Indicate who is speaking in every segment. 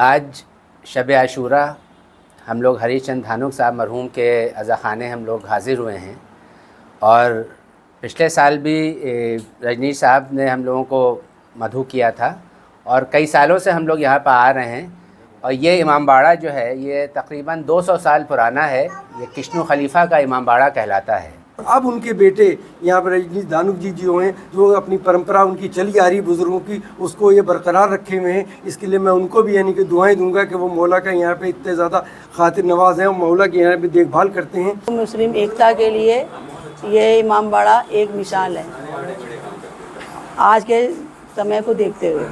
Speaker 1: आज शब आशूरा हम लोग हरीचंद धानुक साहब मरहूम के अज़ा ख़ाने हम लोग हाज़िर हुए हैं और पिछले साल भी रजनीश साहब ने हम लोगों को मधु किया था और कई सालों से हम लोग यहाँ पर आ रहे हैं। और ये इमामबाड़ा जो है ये तकरीबन 200 साल पुराना है। ये किश्नु खलीफ़ा का इमामबाड़ा कहलाता है।
Speaker 2: अब उनके बेटे यहाँ पर रजनीश धानुक जी जो हैं, जो अपनी परंपरा उनकी चली आ रही बुज़ुर्गों की, उसको ये बरकरार रखे हुए हैं। इसके लिए मैं उनको भी यानी कि दुआएं दूंगा कि वो मौला का यहाँ पे इतने ज़्यादा खातिर नवाज हैं और मौला की यहाँ पे देखभाल करते हैं।
Speaker 3: मुस्लिम एकता के लिए ये इमामबाड़ा एक मिसाल है आज के समय को देखते हुए।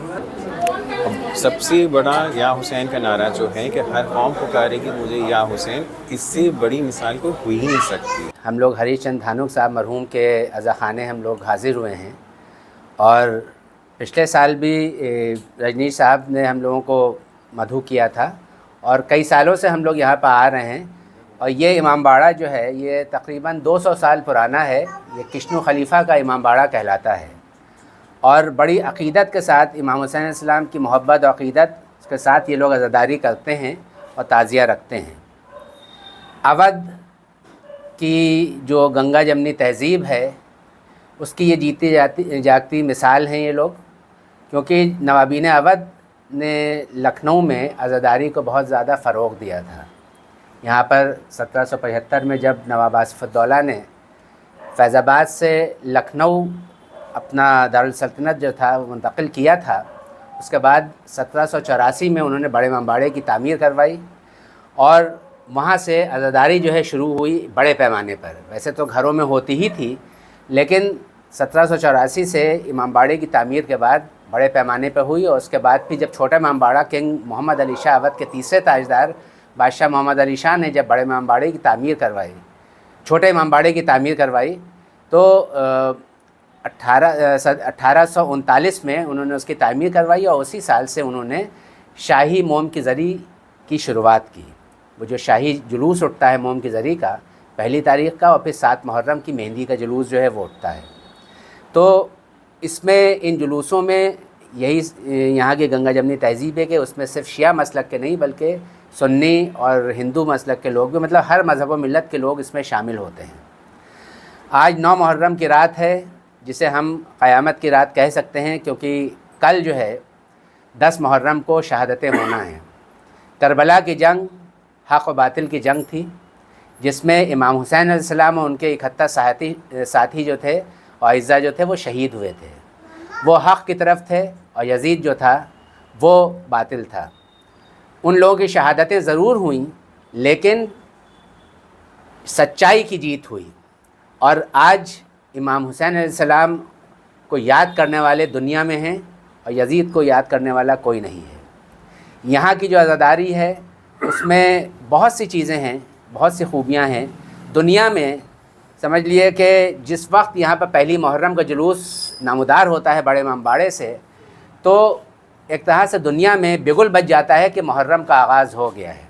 Speaker 4: सबसे बड़ा या हुसैन का नारा जो है कि हर कौम पुकारेगी मुझे या हुसैन, इससे बड़ी मिसाल को हुई ही नहीं सकती।
Speaker 1: हम लोग हरीचंद धानुक साहब मरहूम के अज़ा ख़ाने हम लोग हाज़िर हुए हैं और पिछले साल भी रजनीश साहब ने हम लोगों को मधु किया था और कई सालों से हम लोग यहाँ पर आ रहे हैं। और ये इमामबाड़ा जो है ये तकरीबन 200 साल पुराना है। ये किश्नु खलीफ़ा का इमामबाड़ा कहलाता है और बड़ी अक़ीदत के साथ इमाम हुसैन अलैहिस्सलाम की मोहब्बत और अक़ीदत के साथ ये लोग अज़ादारी करते हैं और ताज़िया रखते हैं। अवध की जो गंगा जमनी तहज़ीब है उसकी ये जीती जागती मिसाल हैं ये लोग, क्योंकि नवाबीन अवध ने लखनऊ में अज़ादारी को बहुत ज़्यादा फ़रोग़ दिया था। यहाँ पर 1775 में जब नवाब आसिफ़ुद्दौला ने फैज़ाबाद से लखनऊ अपना दारुल सल्तनत जो था वो मुंतकिल किया था, उसके बाद 1784 में उन्होंने बड़े इमामबाड़े की तामीर करवाई और वहाँ से अज़ादारी जो है शुरू हुई बड़े पैमाने पर। वैसे तो घरों में होती ही थी, लेकिन 1784 से इमामबाड़े की तामीर के बाद बड़े पैमाने पर हुई। और उसके बाद फिर जब छोटा इमामबाड़ा किंग मोहम्मद अली शाह अवध के तीसरे ताजदार बादशाह मोहम्मद अली शाह ने जब बड़े इमामबाड़े की तामीर करवाई, छोटे इमामबाड़े की तामीर करवाई, तो 1839 में उन्होंने उसकी तामीर करवाई और उसी साल से उन्होंने शाही मोम की ज़री की शुरुआत की। वो जो शाही जुलूस उठता है मोम की ज़री का पहली तारीख़ का, और फिर 7 मुहर्रम की मेहंदी का जुलूस जो है वो उठता है। तो इसमें इन जुलूसों में यही यहाँ की गंगा जमनी तहज़ीब है कि उसमें सिर्फ शिया मसलक के नहीं बल्कि सुन्नी और हिंदू मसलक के लोग भी, मतलब हर मज़हब व मिल्लत के लोग इसमें शामिल होते हैं। आज 9 मुहर्रम की रात है जिसे हम क़यामत की रात कह सकते हैं, क्योंकि कल जो है 10 मुहर्रम को शहादतें होना है। करबला की जंग हक़ व बातिल की जंग थी, जिसमें इमाम हुसैन अलैहिस्सलाम और उनके 71 साथी जो थे और अज़्ज़ा जो थे वो शहीद हुए थे। वो हक़ की तरफ थे और यज़ीद जो था वो बातिल था। उन लोगों की शहादतें ज़रूर हुई, लेकिन सच्चाई की जीत हुई। और आज इमाम हुसैन अलैहिस्सलाम को याद करने वाले दुनिया में हैं और यज़ीद को याद करने वाला कोई नहीं है। यहाँ की जो अज़ादारी है उसमें बहुत सी चीज़ें हैं, बहुत सी खूबियाँ हैं। दुनिया में समझ लिए कि जिस वक्त यहाँ पर पहली मुहर्रम का जुलूस नामुदार होता है बड़े इमामबाड़े से, तो एक तरह से दुनिया में बिगुल बज जाता है कि मुहर्रम का आगाज़ हो गया है।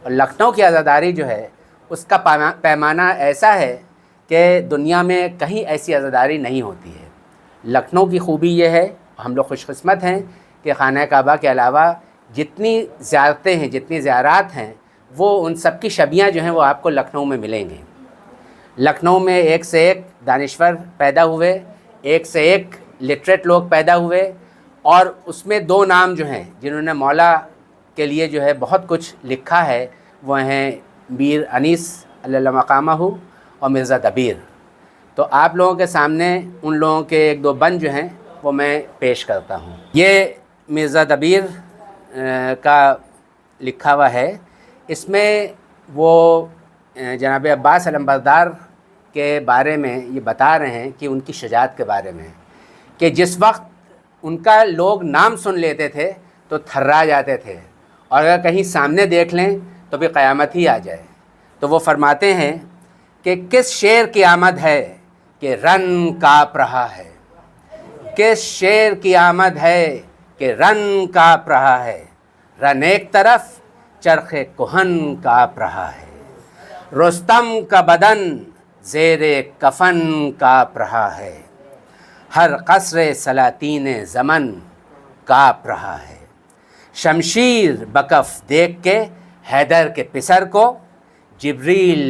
Speaker 1: और लखनऊ की अज़ादारी जो है उसका पैमाना ऐसा है कि दुनिया में कहीं ऐसी अज़ादारी नहीं होती है। लखनऊ की खूबी ये है, हम लोग खुशकिस्मत हैं कि खाना काबा के अलावा जितनी ज़ियारतें हैं, जितनी ज़ियारात हैं, वो उन सब की शबियाँ जो हैं वो आपको लखनऊ में मिलेंगी। लखनऊ में एक से एक दानिश्वर पैदा हुए, एक से एक लिटरेट लोग पैदा हुए, और उसमें 2 नाम जो हैं जिन्होंने मौला के लिए जो है बहुत कुछ लिखा है वो हैं मीर अनीस अल्लाह मकामहू और मिर्ज़ा दबीर। तो आप लोगों के सामने उन लोगों के 1-2 बंद जो हैं वो मैं पेश करता हूँ। ये मिर्ज़ा दबीर का लिखा हुआ है। इसमें वो जनाब अब्बास अलंबरदार के बारे में ये बता रहे हैं कि उनकी शजाअत के बारे में, कि जिस वक्त उनका लोग नाम सुन लेते थे तो थर्रा जाते थे, और अगर कहीं सामने देख लें तो भी क़यामत ही आ जाए। तो वो फरमाते हैं कि किस शेर की आमद है कि रन काँप रहा है, किस शेर की आमद है कि रन काँप रहा है, रन एक तरफ चरखे कुहन काँप रहा है, रुस्तम का बदन ज़ेरे कफन काँप रहा है, हर कसर सलातीन ज़मन काँप रहा है। शमशीर बकफ देख के हैदर के पिसर को जिब्रील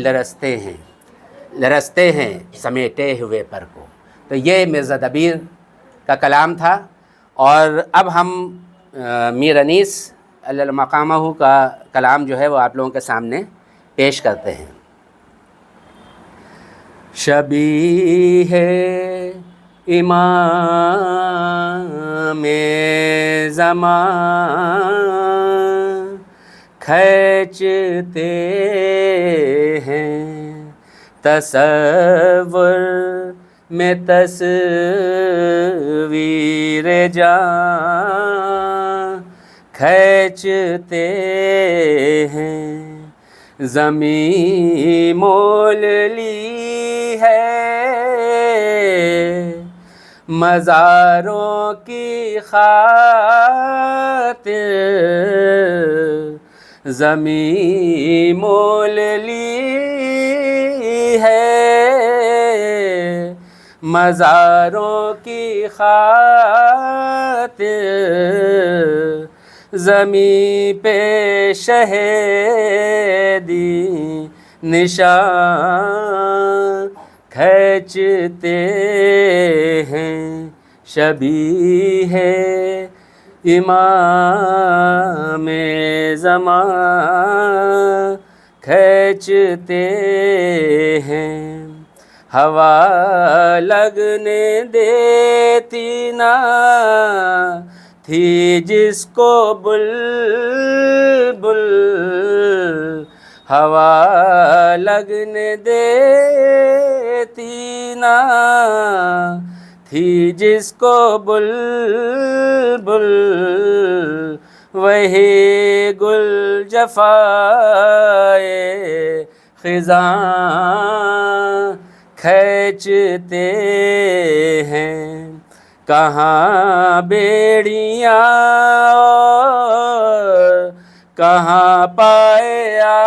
Speaker 1: लरसते हैं समेटे हुए पर को। तो ये मिर्ज़ा दबीर का कलाम था। और अब हम मीर अनीस अल्लाह मकामहू का कलाम जो है वो आप लोगों के सामने पेश करते हैं। शबी है इमाम ज़मान खींचते हैं तसव्वुर में तस्वीर जान खींचते हैं। ज़मीं मोल ली है मज़ारों की खातिर, ज़मीं मोल ली है मज़ारों की खातिर, ज़मीं पे शहीदी निशान खींचते हैं। शबी है इमाम ज़मान खींचते हैं। हवा लगने देती ना थी जिसको बुलबुल, हवा लगने देती ना थी जिसको बुलबुल, वही गुल जफ़ाए ख़िज़ां खींचते हैं। कहाँ बेड़ियाँ कहाँ पाए आबेद,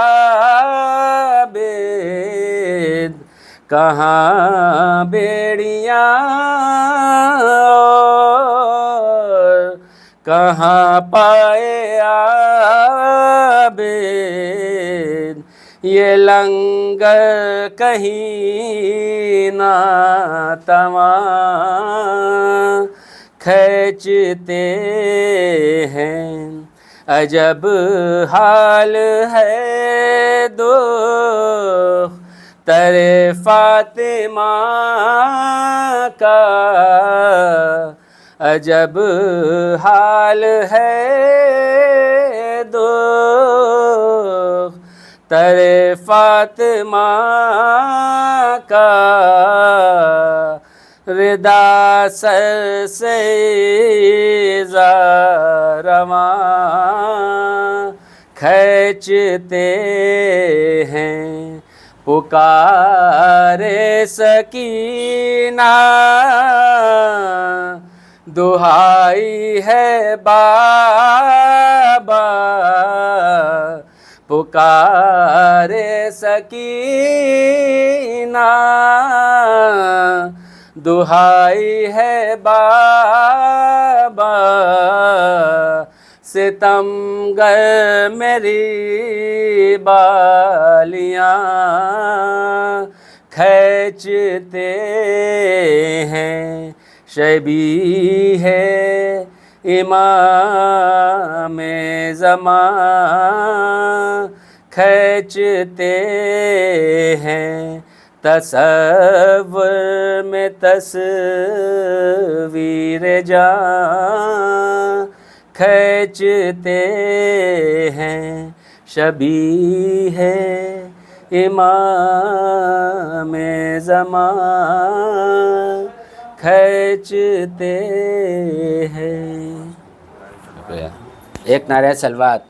Speaker 1: कहाँ बेड़ियाँ कहाँ पाए आबेद, ये लंगर कहीं ना तमाम खींचते हैं। अजब हाल है दो तरे फातिमा का, अजब हाल है दो तरे फातिमा का, रिदा सर से रवां खींचते हैं। पुकारे सकीना दुहाई है बाबा, पुकारे सकीना दुहाई है बाबा, सितमगर मेरी बालियाँ खींचते हैं। शबी है इमाम ज़मान खींचते हैं। तसव्वुर में तस्वीर जान खींचते हैं। शबी है इमाम ज़मान खींचते हैं। एक नारे सलवात।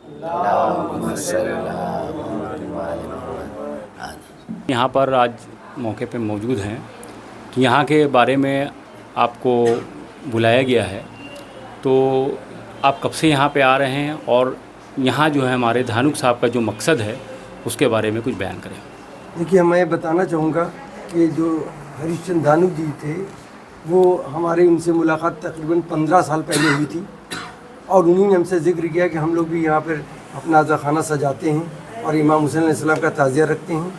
Speaker 5: यहाँ पर आज मौके पे मौजूद हैं, तो यहाँ के बारे में आपको बुलाया गया है, तो आप कब से यहाँ पे आ रहे हैं और यहाँ जो है हमारे धानुक साहब का जो मकसद है उसके बारे में कुछ बयान करें।
Speaker 2: देखिए, मैं बताना चाहूँगा कि जो हरिश्चंद्र धानुक जी थे वो हमारे उनसे मुलाकात तकरीबन 15 साल पहले हुई थी और उन्हीं ने हमसे ज़िक्र किया कि हम लोग भी यहाँ पर अपना अज़ाखाना सजाते हैं और इमाम हुसैन अलैहिस्सलाम का ताज़िया रखते हैं।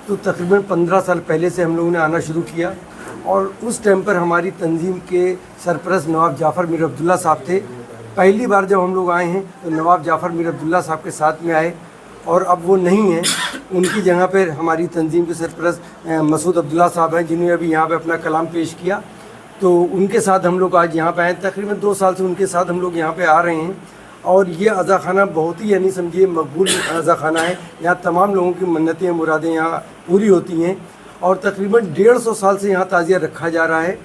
Speaker 2: तो तकरीबन 15 साल पहले से हम लोगों ने आना शुरू किया और उस टाइम पर हमारी तंजीम के सरपरस्त नवाब जाफ़र मीर अब्दुल्ला साहब थे। पहली बार जब हम लोग आए हैं तो नवाब जाफ़र मीर अब्दुल्ला साहब के साथ में आए और अब वो नहीं हैं, उनकी जगह पर हमारी तंजीम के सरपरस्त मसूद अब्दुल्ला साहब हैं, जिन्होंने अभी यहाँ पे अपना कलाम पेश किया। तो उनके साथ हम लोग आज यहाँ पे आए, तकरीबन 2 साल से उनके साथ हम लोग यहाँ पे आ रहे हैं और ये अज़ाखाना बहुत ही यानी समझिए मकबूल अज़ाखाना है। यहाँ तमाम लोगों की मन्नतें मुरादें यहाँ पूरी होती हैं और तकरीबन 150 साल से यहाँ ताज़िया रखा जा रहा है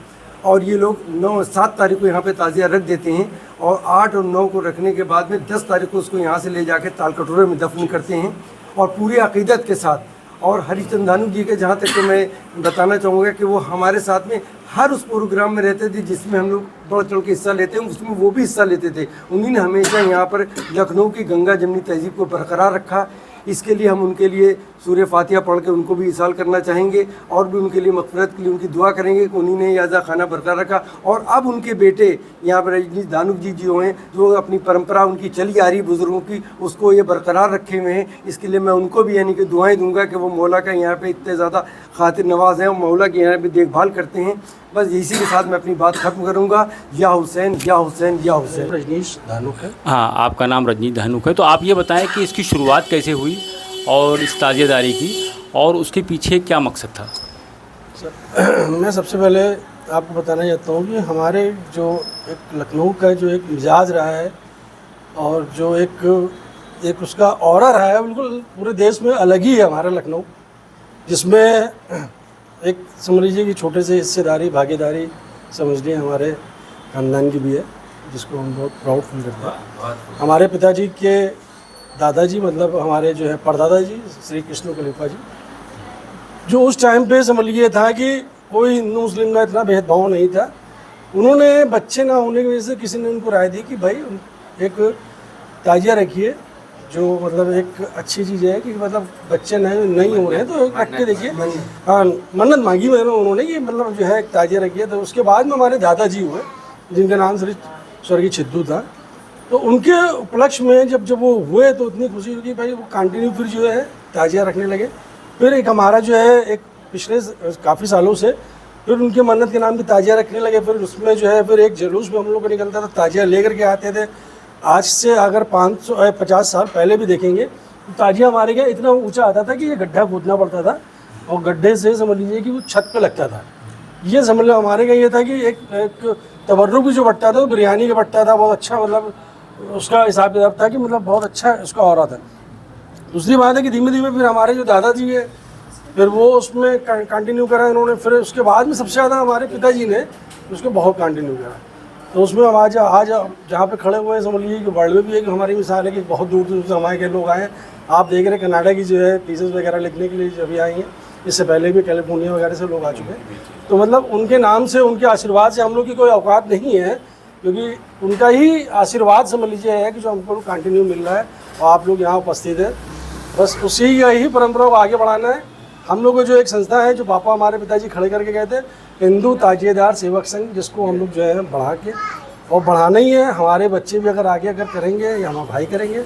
Speaker 2: और ये लोग 7 तारीख को यहाँ पे ताज़िया रख देते हैं और 8 और 9 को रखने के बाद में 10 तारीख को उसको यहाँ से ले जाके ताल कटोरे में दफन करते हैं और पूरी अक़ीदत के साथ। और हरिचंद धानू जी के जहाँ तक तो मैं बताना चाहूँगा कि वो हमारे साथ में हर उस प्रोग्राम में रहते थे जिसमें हम लोग बढ़ चढ़ के हिस्सा लेते हैं, उसमें वो भी हिस्सा लेते थे। उन्हीं ने हमेशा यहाँ पर लखनऊ की गंगा जमनी तहजीब को बरकरार रखा। इसके लिए हम उनके लिए सूरह फातिहा पढ़ के उनको भी इसाल करना चाहेंगे और भी उनके लिए मग़फ़िरत के लिए उनकी दुआ करेंगे कि उन्हीं ने याज़ा खाना बरकरार रखा। और अब उनके बेटे यहाँ पर रजनीश धानुक जी जो हैं, जो अपनी परंपरा उनकी चली आ रही बुज़ुर्गों की, उसको ये बरकरार रखे हुए हैं। इसके लिए मैं उनको भी यानी कि दुआएँ दूँगा कि वो मौला का यहाँ पर इतने ज़्यादा खातिर नवाज़ हैं और मौला के यहाँ पर देखभाल करते हैं। बस इसी के साथ मैं अपनी बात ख़त्म करूँगा। या हुसैन या हुसैन या हुसैन।
Speaker 6: रजनीश धानुक है।
Speaker 5: हाँ, आपका नाम रजनीश धानुक है। तो आप ये बताएं कि इसकी शुरुआत कैसे हुई और इस ताज़ियादारी की और उसके पीछे क्या मकसद था?
Speaker 6: मैं सबसे पहले आपको बताना चाहता हूँ कि हमारे जो एक लखनऊ का जो एक मिजाज रहा है और जो एक उसका ऑरा रहा है, बिल्कुल पूरे देश में अलग ही है हमारा लखनऊ, जिसमें एक समझ लीजिए कि छोटे से हिस्सेदारी भागीदारी समझ लीजिए हमारे ख़ानदान की भी है, जिसको हम बहुत प्राउड फील करते हैं। हमारे पिताजी के दादाजी मतलब हमारे जो है परदादा जी श्री कृष्ण खलीफा जी, जो उस टाइम पे समझ लीजिए था कि कोई हिंदू मुस्लिम का इतना भेदभाव नहीं था। उन्होंने बच्चे ना होने की वजह से किसी ने उनको राय दी कि भाई एक ताजिया रखिए, जो मतलब एक अच्छी चीज़ है कि मतलब बच्चे नहीं हो रहे हैं तो रख के देखिए। हाँ, मन्नत मांगी मैंने उन्होंने कि मतलब जो है एक ताजिया रखिए। तो उसके बाद में हमारे दादाजी हुए जिनका नाम श्री स्वर्गीय छिद्दू था। तो उनके उपलक्ष्य में जब वो हुए तो इतनी खुशी हुई कि भाई वो कंटिन्यू फिर जो है ताजिया रखने लगे। फिर एक हमारा जो है एक पिछले काफ़ी सालों से फिर उनके मन्नत के नाम पे ताजिया रखने लगे। फिर उसमें जो है फिर एक जुलूस में हम लोग को निकलता था, ताजिया लेकर के आते थे। आज से अगर 550 साल पहले भी देखेंगे तो ताजिया हमारे यहाँ इतना ऊंचा आता था कि ये गड्ढा खोदना पड़ता था और गड्ढे से समझ लीजिए कि वो छत पे लगता था। ये समझ लो हमारे यहाँ ये था कि एक तबर्रुक भी जो बट्टा था वो बिरयानी का बट्टा था, बहुत अच्छा मतलब उसका हिसाब किताब था कि मतलब बहुत अच्छा उसका हो रहा था। दूसरी बात है कि धीमे धीमे फिर हमारे जो दादाजी है फिर वो उसमें कंटिन्यू करा इन्होंने। फिर उसके बाद में सबसे ज़्यादा हमारे पिताजी ने उसको बहुत कंटिन्यू करा। तो उसमें हम आज जहाँ पे खड़े हुए हैं समझ लीजिए कि वर्ल्ड में भी एक हमारी मिसाल है कि बहुत दूर दूर से हमारे के लोग आए हैं। आप देख रहे हैं कनाडा की जो है थीसिस वगैरह लिखने के लिए अभी आई हैं, इससे पहले भी कैलिफोर्निया वगैरह से लोग आ चुके हैं। तो मतलब उनके नाम से उनके आशीर्वाद से हम लोग की कोई औकात नहीं है, क्योंकि उनका ही आशीर्वाद समझ लीजिए है कि जो हमको कंटिन्यू मिल रहा है और आप लोग यहाँ उपस्थित हैं। बस उसी ही परंपरा को आगे बढ़ाना है। हम लोग को जो एक संस्था है जो पापा हमारे पिताजी खड़े करके गए थे, हिंदू ताजिएदार सेवक संघ, जिसको हम लोग जो है बढ़ा के और बढ़ाना ही है। हमारे बच्चे भी अगर आगे अगर करेंगे या हमारे भाई करेंगे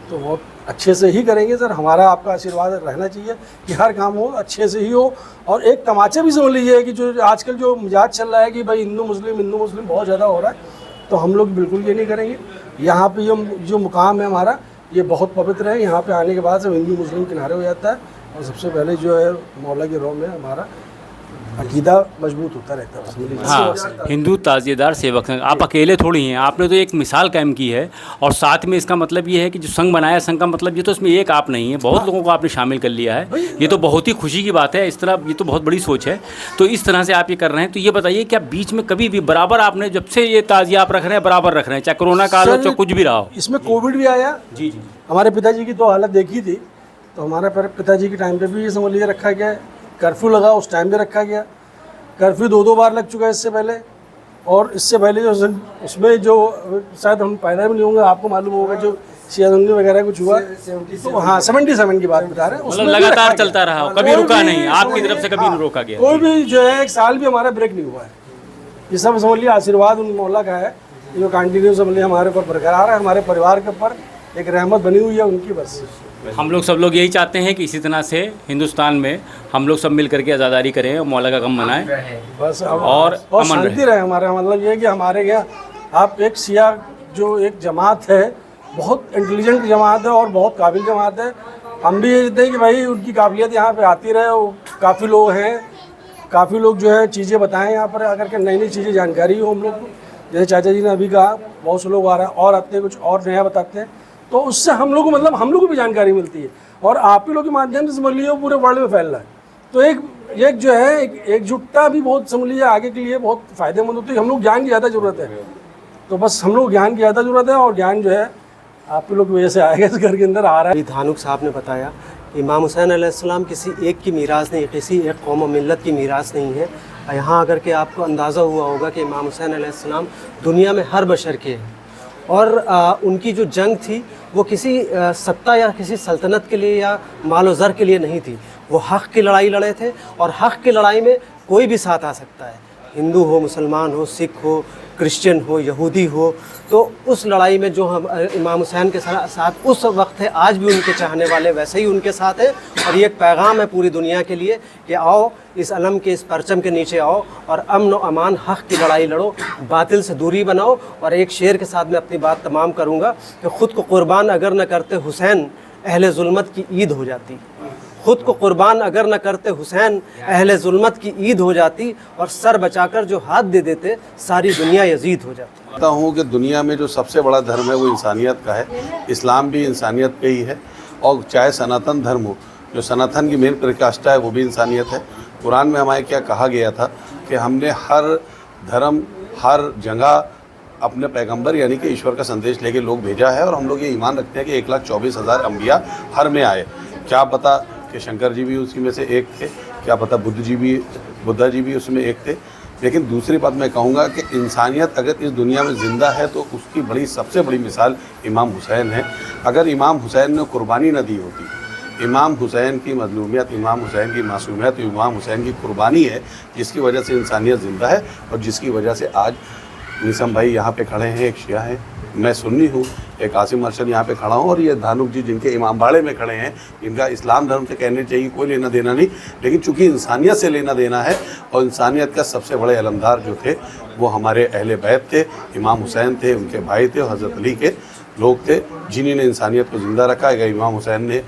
Speaker 6: तो बहुत अच्छे से ही करेंगे। सर हमारा आपका आशीर्वाद रहना चाहिए कि हर काम हो अच्छे से ही हो। और एक तमाचा भी समझ लीजिए कि जो आजकल जो मिजाज चल रहा है कि भाई हिंदू मुस्लिम बहुत ज़्यादा हो रहा है, तो हम लोग बिल्कुल ये नहीं करेंगे। यहाँ पे जो मुकाम है हमारा ये बहुत पवित्र है। यहाँ पे आने के बाद सब हिंदू मुस्लिम किनारे हो जाता है और सबसे पहले जो है मौला के रोम में हमारा अकीदा मजबूत होता रहता है।
Speaker 5: हाँ, हिंदू ताजिएदार सेवक संघ। आप अकेले थोड़ी हैं, आपने तो एक मिसाल कायम की है और साथ में इसका मतलब ये है कि जो संघ बनाया, संघ का मतलब ये तो इसमें एक आप नहीं है, बहुत लोगों को आपने शामिल कर लिया है। ये तो बहुत ही खुशी की बात है। इस तरह ये तो बहुत बड़ी सोच है। तो इस तरह से आप ये कर रहे हैं। तो ये बताइए क्या बीच में कभी भी बराबर आपने जब से ये ताजिया आप रख रहे हैं बराबर रख रहे हैं, चाहे कोरोना काल हो चाहे कुछ भी रहा हो?
Speaker 6: इसमें कोविड भी आया जी। हमारे पिताजी की तो हालत देखी थी, तो हमारे पिताजी के टाइम पे भी ये समझ लीजिए रखा गया। कर्फ्यू लगा उस टाइम पे रखा गया। कर्फ्यू 2 बार लग चुका है इससे पहले, और इससे पहले जो उसमें जो शायद हम पैदा भी नहीं होंगे, आपको मालूम होगा जो सियासत वगैरह कुछ हुआ। तो हाँ 77 की बात बता रहे हैं।
Speaker 5: मतलब लगातार चलता रहा, कभी रुका नहीं, आपकी तरफ से कभी नहीं रोका गया।
Speaker 6: कोई भी जो है एक साल भी हमारा ब्रेक नहीं हुआ है। ये सब समझ लिया आशीर्वाद उन मौला का है, जो कंटिन्यू समझ लिया हमारे ऊपर बरकरार है, हमारे परिवार के ऊपर एक रहमत बनी हुई है उनकी। बस
Speaker 5: हम लोग सब लोग यही चाहते हैं कि इसी तरह से हिंदुस्तान में हम लोग सब मिल करके आज़ादारी करें और मौला का गम मनाएं
Speaker 6: बस
Speaker 5: और अमन
Speaker 6: शांति रहे हमारे। मतलब ये है कि हमारे यहाँ आप एक शिया जो एक जमात है, बहुत इंटेलिजेंट जमात है और बहुत काबिल जमात है। हम भी ये चाहते हैं कि भाई उनकी काबिलियत यहाँ पे आती रहे। वो काफ़ी लोग हैं, काफ़ी लोग जो है चीज़ें बताएं यहाँ पर आकर के, नई नई चीज़ें जानकारी हो हम लोग को। जैसे चाचा जी ने अभी कहा, बहुत से लोग आ रहे हैं और आते हैं, कुछ और नया बताते हैं, तो उससे हम लोग को मतलब हम लोग को भी जानकारी मिलती है और आप ही लोग के माध्यम से समझ लीजिए पूरे वर्ल्ड में फैल रहा है। तो एक जो है एकजुटता भी बहुत समझ लीजिए आगे के लिए बहुत फ़ायदेमंद होती है। हम लोग ज्ञान की ज़्यादा ज़रूरत है, तो बस हम लोग ज्ञान की ज़्यादा ज़रूरत है और ज्ञान जो है आप ही लोग की वजह से आएगा, इस घर के अंदर आ रहा है।
Speaker 7: धानुक साहब ने बताया इमाम हुसैन अलैहिस्सलाम किसी एक की मीरास नहीं, किसी एक कौम और मिल्लत की मीरास नहीं है। यहाँ आकर के आपको अंदाज़ा हुआ होगा कि इमाम हुसैन अलैहिस्सलाम दुनिया में हर बशर के हैं और उनकी जो जंग थी वो किसी सत्ता या किसी सल्तनत के लिए या मालो ज़र के लिए नहीं थी। वो हक़ की लड़ाई लड़े थे और हक़ की लड़ाई में कोई भी साथ आ सकता है, हिंदू हो, मुसलमान हो, सिख हो, क्रिश्चियन हो, यहूदी हो। तो उस लड़ाई में जो हम इमाम हुसैन के साथ उस वक्त है, आज भी उनके चाहने वाले वैसे ही उनके साथ हैं। और ये एक पैगाम है पूरी दुनिया के लिए कि आओ इस अलम के, इस परचम के नीचे आओ और अमन व अमान हक़ की लड़ाई लड़ो, बातिल से दूरी बनाओ। और एक शेर के साथ मैं अपनी बात तमाम करूँगा कि ख़ुद को कुर्बान अगर न करते हुसैन, अहले ज़ुल्मत की ईद हो जाती। खुद को कुर्बान अगर न करते हुसैन, अहले ज़ुल्मत की ईद हो जाती। और सर बचाकर जो हाथ दे देते, सारी दुनिया यजीद हो जाती।
Speaker 8: कहता हूँ कि दुनिया में जो सबसे बड़ा धर्म है वो इंसानियत का है। इस्लाम भी इंसानियत पे ही है और चाहे सनातन धर्म हो, जो सनातन की मेन परिकाष्ठा है वो भी इंसानियत है। कुरान में हमारे क्या कहा गया था कि हमने हर धर्म, हर जगह अपने पैगंबर यानी कि ईश्वर का संदेश लेके लोग भेजा है। और हम लोग ये ईमान रखते हैं कि 1,24,000 अम्बिया हर में आए। क्या पता कि शंकर जी भी उसी में से एक थे, क्या पता बुद्धा जी भी उसमें एक थे। लेकिन दूसरी बात मैं कहूँगा कि इंसानियत अगर इस दुनिया में ज़िंदा है तो उसकी सबसे बड़ी मिसाल इमाम हुसैन है। अगर इमाम हुसैन ने कुर्बानी न दी होती, इमाम हुसैन की मज़लूमियत, इमाम हुसैन की मासूमियत, इमाम हुसैन की कुर्बानी है जिसकी वजह से इंसानियत ज़िंदा है और जिसकी वजह से आज निसम भाई यहाँ पे खड़े हैं, एक शिया है, मैं सुन्नी हूँ, एक आसिम अरशद यहाँ पे खड़ा हूँ और ये धानुक जी जिनके इमाम बाड़े में खड़े हैं, इनका इस्लाम धर्म से कहने चाहिए कोई लेना देना नहीं, लेकिन चूँकि इंसानियत से लेना देना है। और इंसानियत का सबसे बड़े अलमदार जो थे वो हमारे अहले बैत थे, इमाम हुसैन थे, उनके भाई थे और हज़रत अली के लोग थे जिन्होंने इंसानियत को ज़िंदा रखा। अगर इमाम हुसैन ने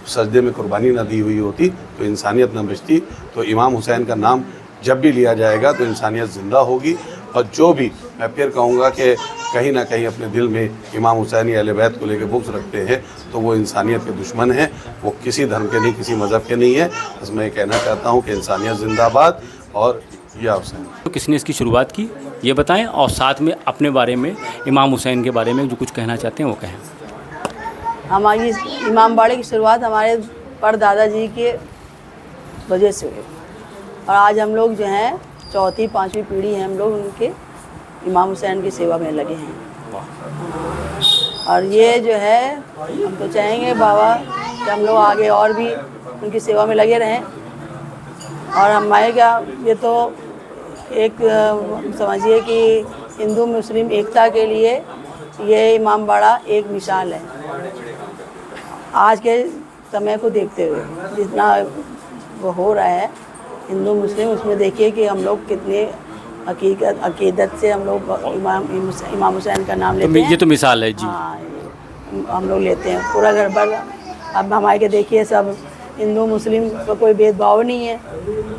Speaker 8: सजदे में कुर्बानी ना दी हुई होती तो इंसानियत न बचती। तो इमाम हुसैन का नाम जब भी लिया जाएगा तो इंसानियत ज़िंदा होगी। और जो भी मैं फिर कहूँगा कि कहीं ना कहीं अपने दिल में इमाम हुसैन या अहले बैत को लेकर बुग़्ज़ रखते हैं तो वो इंसानियत के दुश्मन हैं, वो किसी धर्म के नहीं, किसी मज़हब के नहीं है। बस मैं ये कहना चाहता हूँ कि इंसानियत ज़िंदाबाद और या हुसैन।
Speaker 5: तो किसने इसकी शुरुआत की ये बताएं और साथ में अपने बारे में, इमाम हुसैन के बारे में जो कुछ कहना चाहते हैं वो कहें।
Speaker 3: हमारी इमाम बाड़े की शुरुआत हमारे परदादा जी के वजह से हुई और आज हम लोग जो हैं चौथी पांचवी पीढ़ी हैं हम लोग उनके इमाम हुसैन की सेवा में लगे हैं। और ये जो है हम तो चाहेंगे बाबा कि हम लोग आगे और भी उनकी सेवा में लगे रहें। और हमारे क्या ये तो एक समझिए कि हिंदू मुस्लिम एकता के लिए ये इमाम बाड़ा एक मिसाल है। आज के समय को देखते हुए जितना वो हो रहा है हिंदू मुस्लिम, उसमें देखिए कि हम लोग कितने अकीदत से हम लोग इमाम हुसैन का नाम लेते हैं।
Speaker 5: ये तो मिसाल है जी।
Speaker 3: हाँ, हम लोग लेते हैं पूरा घर भर। अब हमारे के देखिए सब हिंदू मुस्लिम का कोई भेदभाव नहीं है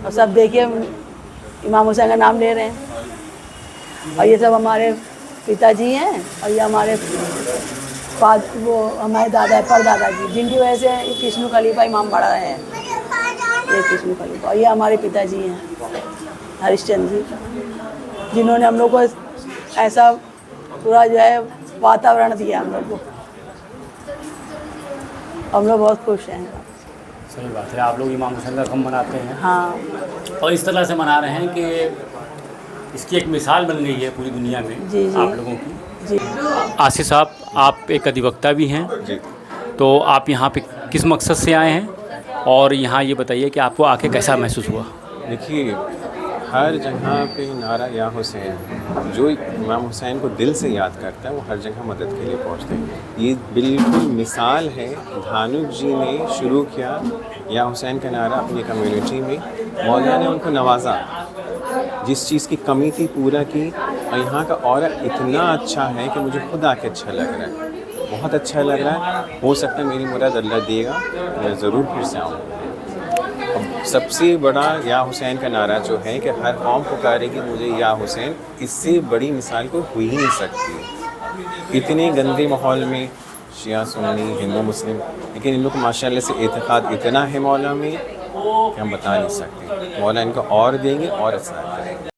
Speaker 3: और सब देखिए इमाम हुसैन का नाम ले रहे हैं। और ये सब हमारे पिताजी हैं और ये हमारे वो हमारे दादा परदादा जी जिनकी वजह से किस्नु खलीफा इमाम बाड़ा है। ये किस्नु खलीफा और ये हमारे पिताजी हैं हरिश्चंद्र जी, जिन्होंने हम लोग को ऐसा पूरा जो है वातावरण दिया हम लोग को। हम लोग बहुत खुश हैं।
Speaker 5: सही बात है, आप लोग इमाम हुसैन का गम मनाते हैं।
Speaker 3: हाँ,
Speaker 5: और इस तरह से मना रहे हैं कि इसकी एक मिसाल बन गई है पूरी दुनिया में।
Speaker 3: जी जी
Speaker 5: आप लोगों की।
Speaker 3: जी।
Speaker 5: आसिफ साहब, आप एक अधिवक्ता भी हैं
Speaker 4: जी।
Speaker 5: तो आप यहाँ पे किस मकसद से आए हैं और यहाँ ये बताइए कि आपको आके कैसा महसूस हुआ?
Speaker 4: देखिए, हर जगह पे नारा या हुसैन, जो इमाम हुसैन को दिल से याद करता है वो हर जगह मदद के लिए पहुंचते हैं। ये बिल्कुल मिसाल है, धानुक जी ने शुरू किया या हुसैन का नारा अपनी कम्युनिटी में, मौला ने उनको नवाजा, जिस चीज़ की कमी थी पूरा की, और यहाँ का ऑरा इतना अच्छा है कि मुझे खुद आके अच्छा लग रहा है, बहुत अच्छा लग रहा है। हो सकता है मेरी मुराद अल्लाह देगा, मैं ज़रूर फिर से आऊँ। सबसे बड़ा या हुसैन का नारा जो है कि हर कौम पुकारेगी मुझे या हुसैन, इससे बड़ी मिसाल कोई हो ही नहीं सकती। इतने गंदे माहौल में शिया सुन्नी हिंदू मुस्लिम, लेकिन इन लोग को माशाल्लाह से एतक़ाद इतना है मौला में कि हम बता नहीं सकते। मौला इनको और देंगे और अच्छा करेंगे।